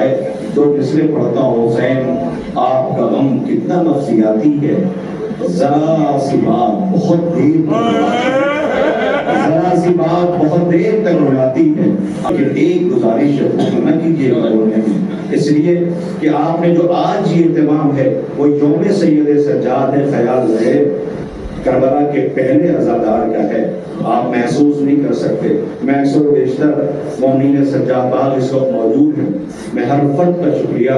جائے تو इसलिए पढ़ता हूँ हुसैन आपका गम कितना नफसियाती है, जरा सी बात बहुत देर जरा सी बात बहुत देर तक रुलाती है। एक गुजारिश न कीजिएगा बोलने में, इसलिए कि आपने जो आज ये इत्माम है वो यौम सैयद सज्जाद है, ख्याल रहे करबला के पहले अज़ादार का है, आप महसूस नहीं कर सकते। मैं अक्सर बेशतर मौमीन सज्जाद बाग इस वक्त मौजूद हैं, मैं हर फर्द का शुक्रिया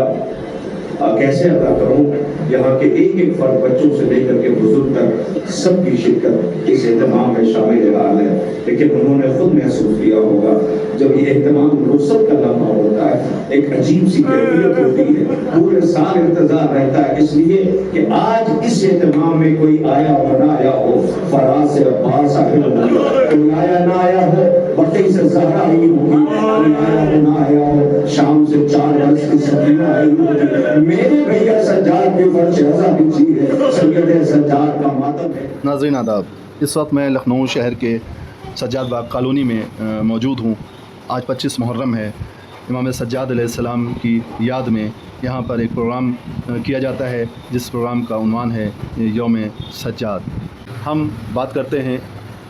कैसे अदा करूं। यहाँ के एक एक फर्द बच्चों से लेकर के बुजुर्ग तक सबकी शिरकत इस एहतमाम में शामिल हाल है, लेकिन उन्होंने खुद महसूस किया होगा जब ये एहतमाम रुखसत का लम्हा होता है एक अजीब सी कैफियत होती है, पूरे साल इंतजार रहता है, इसलिए कि आज इस एहतमाम में कोई आया हो ना आया हो, फराज से अब्बास साहिब कोई आया ना आया हो, बट्टी से ज़हरा आई होगी, कोई आया हो ना आया हो, शाम से 4 वर्ष की सकीना आई होगी, मेरे भैया सज्जाद के फर्श रज़ा बिछी है, सैयद सज्जाद का मातम है। नाज़रीन आदाब, इस वक्त मैं लखनऊ शहर के सज्जाद बाग कॉलोनी में मौजूद हूँ। आज 25 मुहर्रम है। इमाम सज्जाद अलैहिस्सलाम की याद में यहाँ पर एक प्रोग्राम किया जाता है जिस प्रोग्राम का उन्वान है यौम सज्जाद। हम बात करते हैं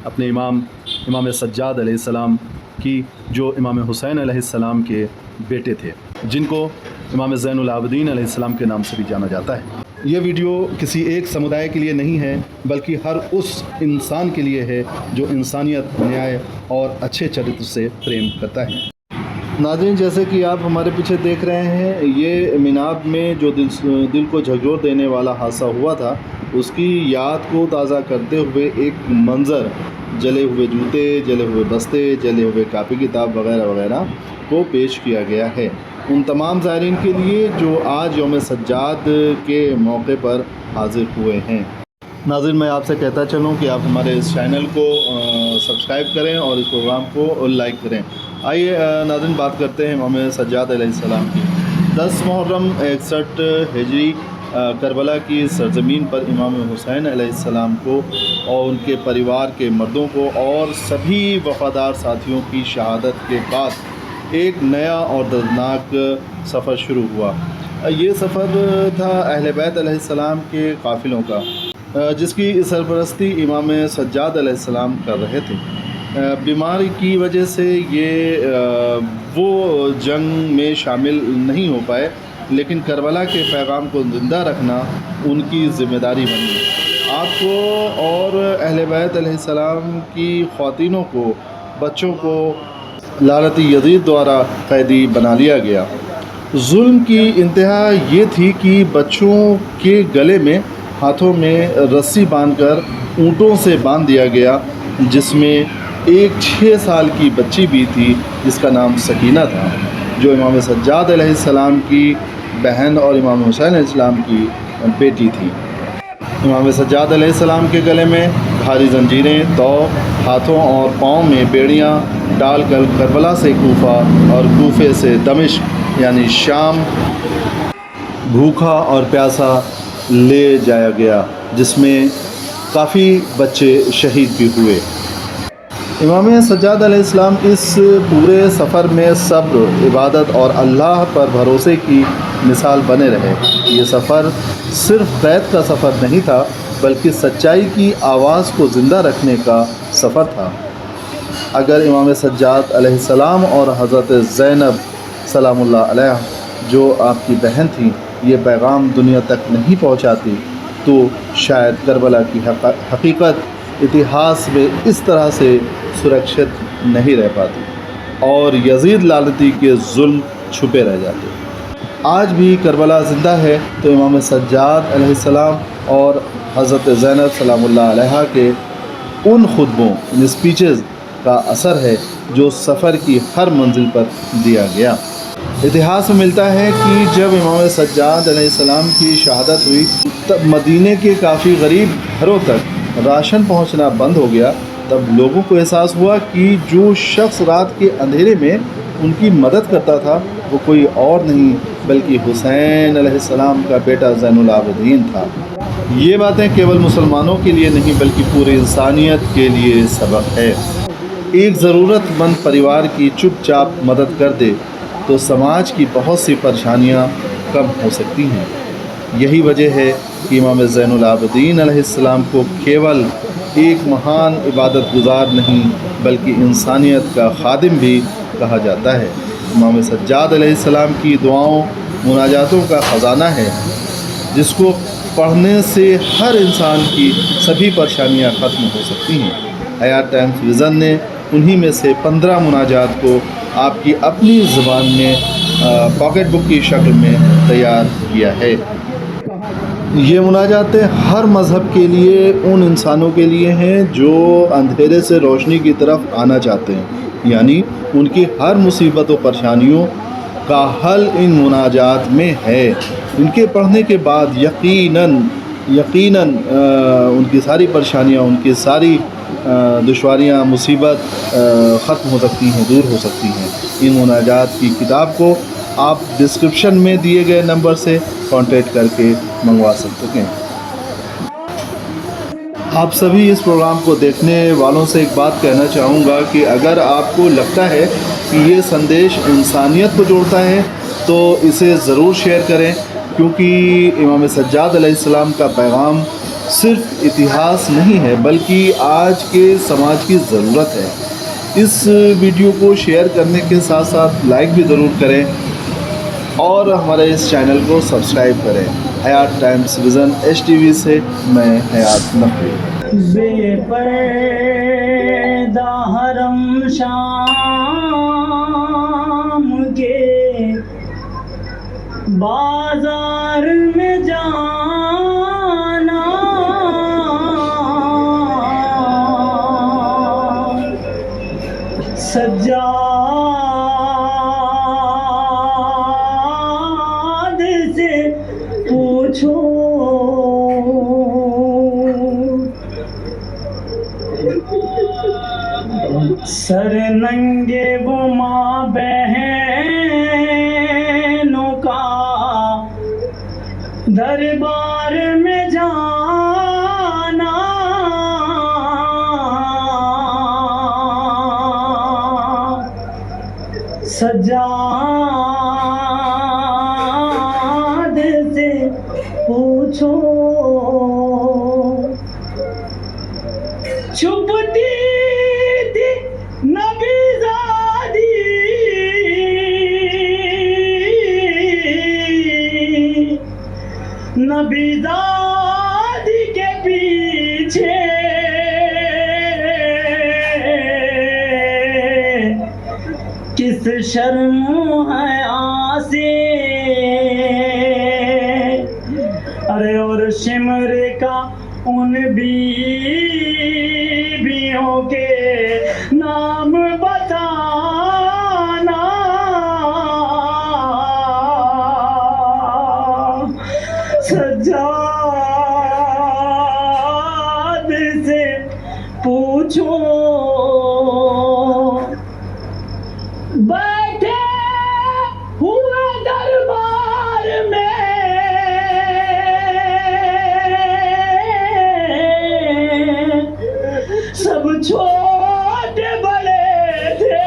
अपने इमाम सज्जाद अलैहिस्सलाम की, जो इमाम हुसैन अलैहिस्सलाम के बेटे थे, जिनको इमाम ज़ैनुल आबिदीन अलैहिस्सलाम के नाम से भी जाना जाता है। ये वीडियो किसी एक समुदाय के लिए नहीं है, बल्कि हर उस इंसान के लिए है जो इंसानियत, न्याय और अच्छे चरित्र से प्रेम करता है। नाज़रीन, जैसे कि आप हमारे पीछे देख रहे हैं, ये मिनाब में जो दिल को झकझोर देने वाला हादसा हुआ था, उसकी याद को ताज़ा करते हुए एक मंज़र, जले हुए जूते, जले हुए बस्ते, जले हुए कापी किताब वगैरह वगैरह को पेश किया गया है उन तमाम ज़ायरीन के लिए जो आज यौम सज्जाद के मौके पर हाज़िर हुए हैं। नाज़रीन, मैं आपसे कहता चलूँ कि आप हमारे इस चैनल को सब्सक्राइब करें और इस प्रोग्राम को लाइक करें। आइए नाज़रीन, बात करते हैं इमाम सज्जाद अलैहिस्सलाम की। 10 मुहर्रम 61 हिजरी करबला की सरज़मीन पर इमाम हुसैन अलैहिस्सलाम को और उनके परिवार के मर्दों को और सभी वफ़ादार साथियों की शहादत के बाद एक नया और दर्दनाक सफ़र शुरू हुआ। ये सफ़र था अहले बैत अलैहिस्सलाम के काफ़िलों का, जिसकी सरपरस्ती इमाम सज्जाद अलैहिस्सलाम कर रहे थे। बीमारी की वजह से ये वो जंग में शामिल नहीं हो पाए, लेकिन करबला के पैगाम को ज़िंदा रखना उनकी ज़िम्मेदारी बनी। आपको और अहले बैत अलैहिस्सलाम की ख़वातीनों को, बच्चों को लालती यज़ीद द्वारा कैदी बना लिया गया। जुल्म की इंतहा ये थी कि बच्चों के गले में, हाथों में रस्सी बांधकर ऊँटों से बांध दिया गया, जिसमें एक 6 साल की बच्ची भी थी जिसका नाम सकीना था, जो इमाम सज्जाद अलैहिस्सलाम की बहन और इमाम हुसैन अलैहिस्सलाम की बेटी थी। इमाम सज्जाद अलैहिस्सलाम के गले में भारी जंजीरें, तो हाथों और पाँव में बेड़ियाँ डालकर करबला से कूफा और कूफे से दमिश्क यानी शाम भूखा और प्यासा ले जाया गया, जिसमें काफ़ी बच्चे शहीद भी हुए। इमाम सज्जाद अलैहिस्सलाम इस पूरे सफ़र में सब्र, इबादत और अल्लाह पर भरोसे की मिसाल बने रहे। ये सफ़र सिर्फ़ क़ैद का सफ़र नहीं था, बल्कि सच्चाई की आवाज़ को ज़िंदा रखने का सफ़र था। अगर इमाम सज्जाद अलैहिस्सलाम और हज़रत ज़ैनब सलामुल्लाह अलैहा, जो आपकी बहन थी, ये पैगाम दुनिया तक नहीं पहुंचाती, तो शायद करबला की हकीकत इतिहास में इस तरह से सुरक्षित नहीं रह पाती और यज़ीद लालती के जुल्म छुपे रह जाते। आज भी करबला ज़िंदा है तो इमाम सज्जाद अलैहिस्सलाम और हज़रत ज़ैनब सलामुल्लाह अलैहा के उन खुतबों, स्पीचेज़ का असर है जो सफ़र की हर मंजिल पर दिया गया। इतिहास में मिलता है कि जब इमाम सज्जाद अलैहिस्सलाम की शहादत हुई, तब मदीने के काफ़ी गरीब घरों तक राशन पहुंचना बंद हो गया। तब लोगों को एहसास हुआ कि जो शख्स रात के अंधेरे में उनकी मदद करता था वो कोई और नहीं बल्कि हुसैन अलैहिस्सलाम का बेटा ज़ैनुल आबिदीन था। ये बातें केवल मुसलमानों के लिए नहीं बल्कि पूरी इंसानियत के लिए सबक है। एक ज़रूरतमंद परिवार की चुपचाप मदद कर दे, تو سماج کی بہت سی پریشانیاں کم ہو سکتی ہیں۔ یہی وجہ ہے کہ امام زین العابدین علیہ السلام کو کیول ایک مہان عبادت گزار نہیں بلکہ انسانیت کا خادم بھی کہا جاتا ہے۔ امام سجاد علیہ السلام کی دعاؤں مناجاتوں کا خزانہ ہے جس کو پڑھنے سے ہر انسان کی سبھی پریشانیاں ختم ہو سکتی ہیں۔ حیات ٹائمز ویژن نے انہی میں سے 15 مناجات کو آپ کی اپنی زبان میں پاکٹ بک کی شکل میں تیار کیا ہے۔ یہ مناجاتیں ہر مذہب کے لیے ان انسانوں کے لیے ہیں جو اندھیرے سے روشنی کی طرف آنا چاہتے ہیں، یعنی ان کی ہر مصیبت و پریشانیوں کا حل ان مناجات میں ہے۔ ان کے پڑھنے کے بعد یقیناً ان کی ساری پریشانیاں، ان کی ساری دشواریاں، مصیبت ختم ہو سکتی ہیں، دور ہو سکتی ہیں۔ ان مناجات کی کتاب کو آپ ڈسکرپشن میں دیے گئے نمبر سے کانٹیکٹ کر کے منگوا سکتے ہیں۔ آپ سبھی اس پروگرام کو دیکھنے والوں سے ایک بات کہنا چاہوں گا کہ اگر آپ کو لگتا ہے کہ یہ سندیش انسانیت کو جوڑتا ہے تو اسے ضرور شیئر کریں، کیونکہ امام سجاد علیہ السلام کا پیغام صرف اتہاس نہیں ہے بلکہ آج کے سماج کی ضرورت ہے۔ اس ویڈیو کو شیئر کرنے کے ساتھ ساتھ لائک بھی ضرور کریں اور ہمارے اس چینل کو سبسکرائب کریں۔ حیات ٹائمز ویژن HTV سے میں حیات نقوی۔ بے پردہ حرم شام کے بازار میں جانا، سجاد سے پوچھو سر ننگے وہ ماں بہنوں کا دربار میں جانا، سجاد سے پوچھو چھپتی تھی نبی زادی نبی زادی کے پیچھے کس شرم حیا سے، ارے اور شمر کا ان بیویوں کے نام بتانا، سجاد سے پوچھو بیٹھے ہوئے دربار میں سب چھوٹے بڑے تھے،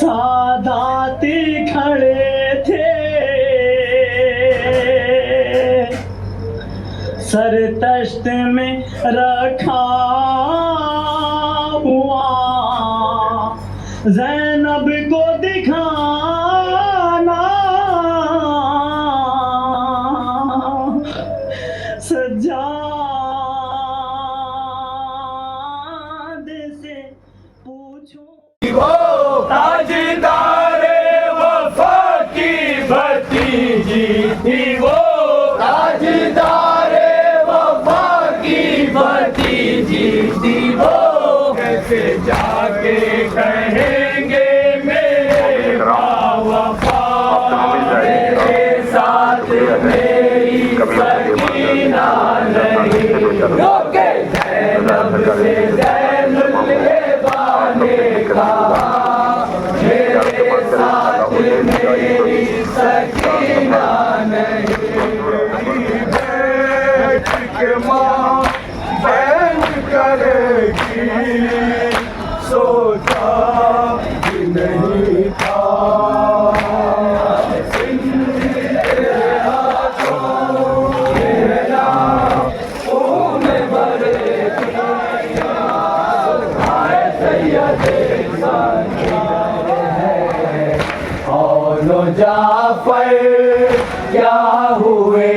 سادات کھڑے تھے، سر تشت میں رکھا ہوا زینب کو دکھانا، سجاد سے پوچھو تاجدار وفا کی بھتیجی تھی وہ، تاجدار وفا کی بھتیجی تھی وہ، کیسے جا کے کہیں گے میرا وفا میرے ساتھ میری سکینہ نہیں، روکے زینب سے زین العبا نے کہا میرے ساتھ میری سکینہ نہیں، بیٹھ کے ماں بین کرے گی سو जाफर क्या हुए,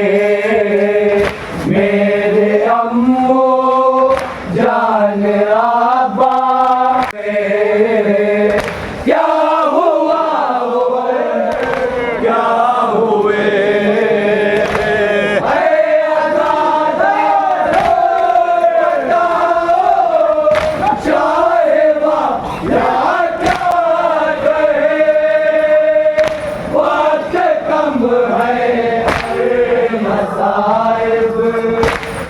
मेरे अम्मो जान आबा क्या हुआ वो क्या हुए, मसाइब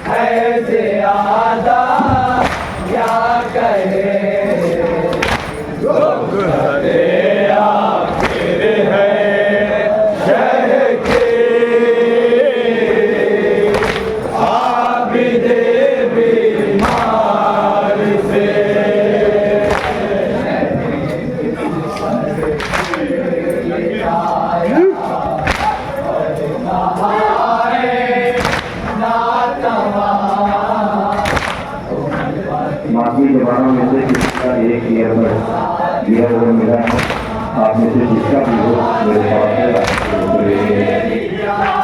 है ज़्यादा क्या कहे, दुख है आखिर है शह के, आबिदे बीमार से बाकी जवानों में से किसी का एक ईयरबड लिया हुआ मिला है, आप में से जिसका भी हो मेरे पास है।